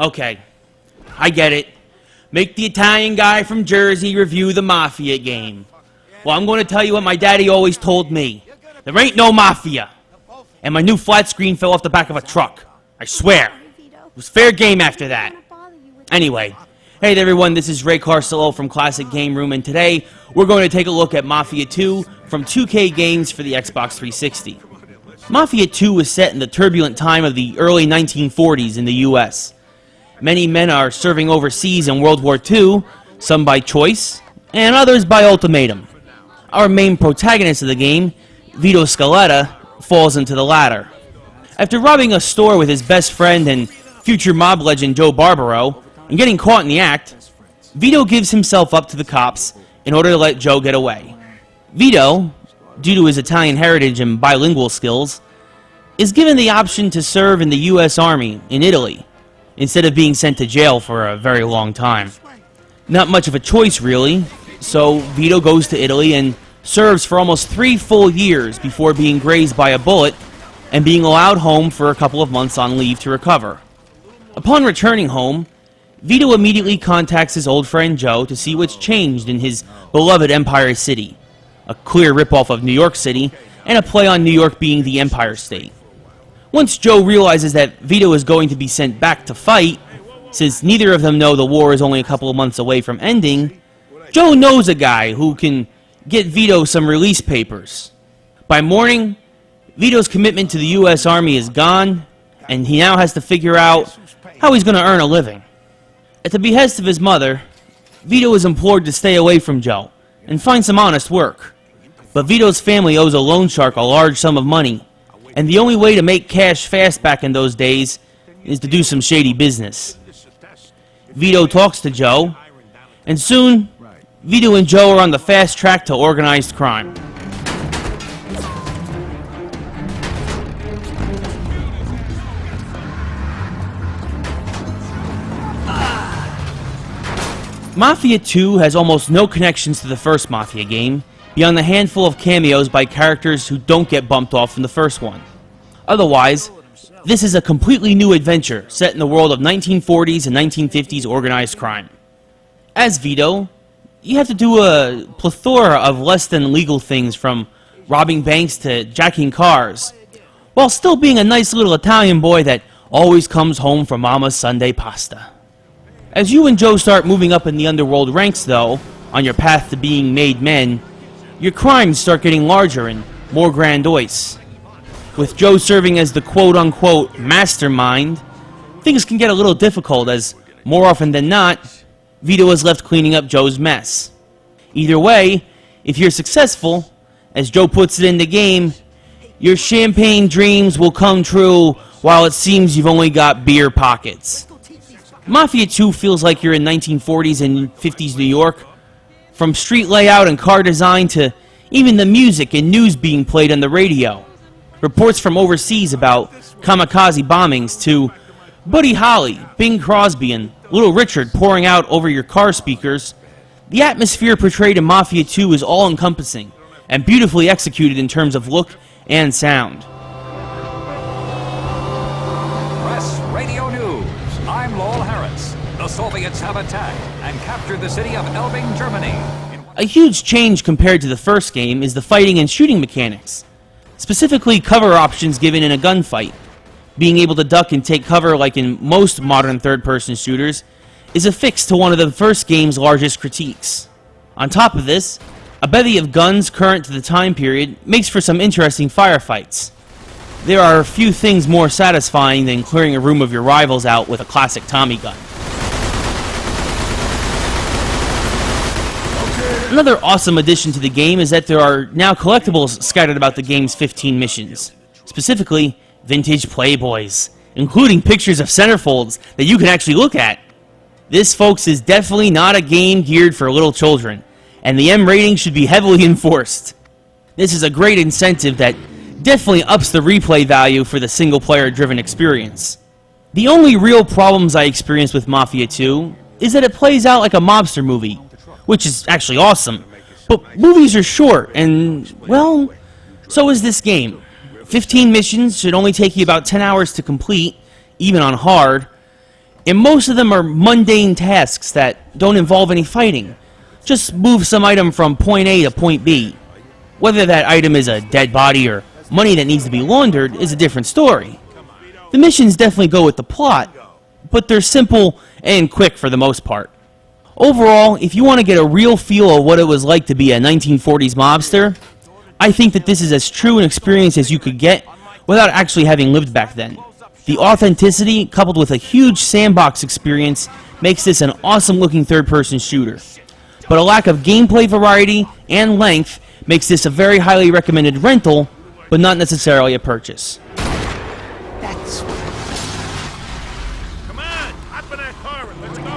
Okay, I get it. Make the Italian guy from Jersey review the Mafia game. Well, I'm going to tell you what my daddy always told me. There ain't no Mafia. And my new flat screen fell off the back of a truck. I swear. It was fair game after that. Anyway, hey there everyone, this is Ray Carcillo from Classic Game Room, and today we're going to take a look at Mafia 2 from 2K Games for the Xbox 360. Mafia 2 was set in the turbulent time of the early 1940s in the US. Many men are serving overseas in World War II, some by choice, and others by ultimatum. Our main protagonist of the game, Vito Scaletta, falls into the latter. After robbing a store with his best friend and future mob legend Joe Barbaro, and getting caught in the act, Vito gives himself up to the cops in order to let Joe get away. Vito, due to his Italian heritage and bilingual skills, is given the option to serve in the US Army in Italy, instead of being sent to jail for a very long time. Not much of a choice, really, so Vito goes to Italy and serves for almost 3 full years before being grazed by a bullet and being allowed home for a couple of months on leave to recover. Upon returning home, Vito immediately contacts his old friend Joe to see what's changed in his beloved Empire City, a clear ripoff of New York City and a play on New York being the Empire State. Once Joe realizes that Vito is going to be sent back to fight, since neither of them know the war is only a couple of months away from ending, Joe knows a guy who can get Vito some release papers. By morning, Vito's commitment to the US Army is gone, and he now has to figure out how he's going to earn a living. At the behest of his mother, Vito is implored to stay away from Joe and find some honest work. But Vito's family owes a loan shark a large sum of money, and the only way to make cash fast back in those days is to do some shady business. Vito talks to Joe, and soon, Vito and Joe are on the fast track to organized crime. Mafia 2 has almost no connections to the first Mafia game, beyond the handful of cameos by characters who don't get bumped off from the first one. Otherwise, this is a completely new adventure set in the world of 1940s and 1950s organized crime. As Vito, you have to do a plethora of less than legal things, from robbing banks to jacking cars, while still being a nice little Italian boy that always comes home for Mama's Sunday pasta. As you and Joe start moving up in the underworld ranks, though, on your path to being made men, your crimes start getting larger and more grandiose. With Joe serving as the quote-unquote mastermind, things can get a little difficult, as more often than not, Vito is left cleaning up Joe's mess. Either way, if you're successful, as Joe puts it in the game, your champagne dreams will come true while it seems you've only got beer pockets. Mafia 2 feels like you're in 1940s and 50s New York, from street layout and car design to even the music and news being played on the radio. Reports from overseas about kamikaze bombings to Buddy Holly, Bing Crosby, and Little Richard pouring out over your car speakers. The atmosphere portrayed in Mafia 2 is all-encompassing and beautifully executed in terms of look and sound. Press Radio News. I'm Lowell Harris. The Soviets have attacked and captured the city of Elbing, Germany. A huge change compared to the first game is the fighting and shooting mechanics, specifically cover options given in a gunfight. Being able to duck and take cover like in most modern third-person shooters is affixed to one of the first game's largest critiques. On top of this, a bevy of guns current to the time period makes for some interesting firefights. There are few things more satisfying than clearing a room of your rivals out with a classic Tommy gun. Another awesome addition to the game is that there are now collectibles scattered about the game's 15 missions. Specifically, vintage Playboys, including pictures of centerfolds that you can actually look at. This, folks, is definitely not a game geared for little children, and the M rating should be heavily enforced. This is a great incentive that definitely ups the replay value for the single-player driven experience. The only real problems I experienced with Mafia 2 is that it plays out like a mobster movie, which is actually awesome. But movies are short, and, well, so is this game. 15 missions should only take you about 10 hours to complete, even on hard, And most of them are mundane tasks that don't involve any fighting. Just move some item from point A to point B. Whether that item is a dead body or money that needs to be laundered is a different story. The missions definitely go with the plot, but they're simple and quick for the most part. Overall, if you want to get a real feel of what it was like to be a 1940s mobster, I think that this is as true an experience as you could get without actually having lived back then. The authenticity, coupled with a huge sandbox experience, makes this an awesome looking third-person shooter. But a lack of gameplay variety and length makes this a very highly recommended rental, but not necessarily a purchase. That's what... Come on, hop in that car and let's go.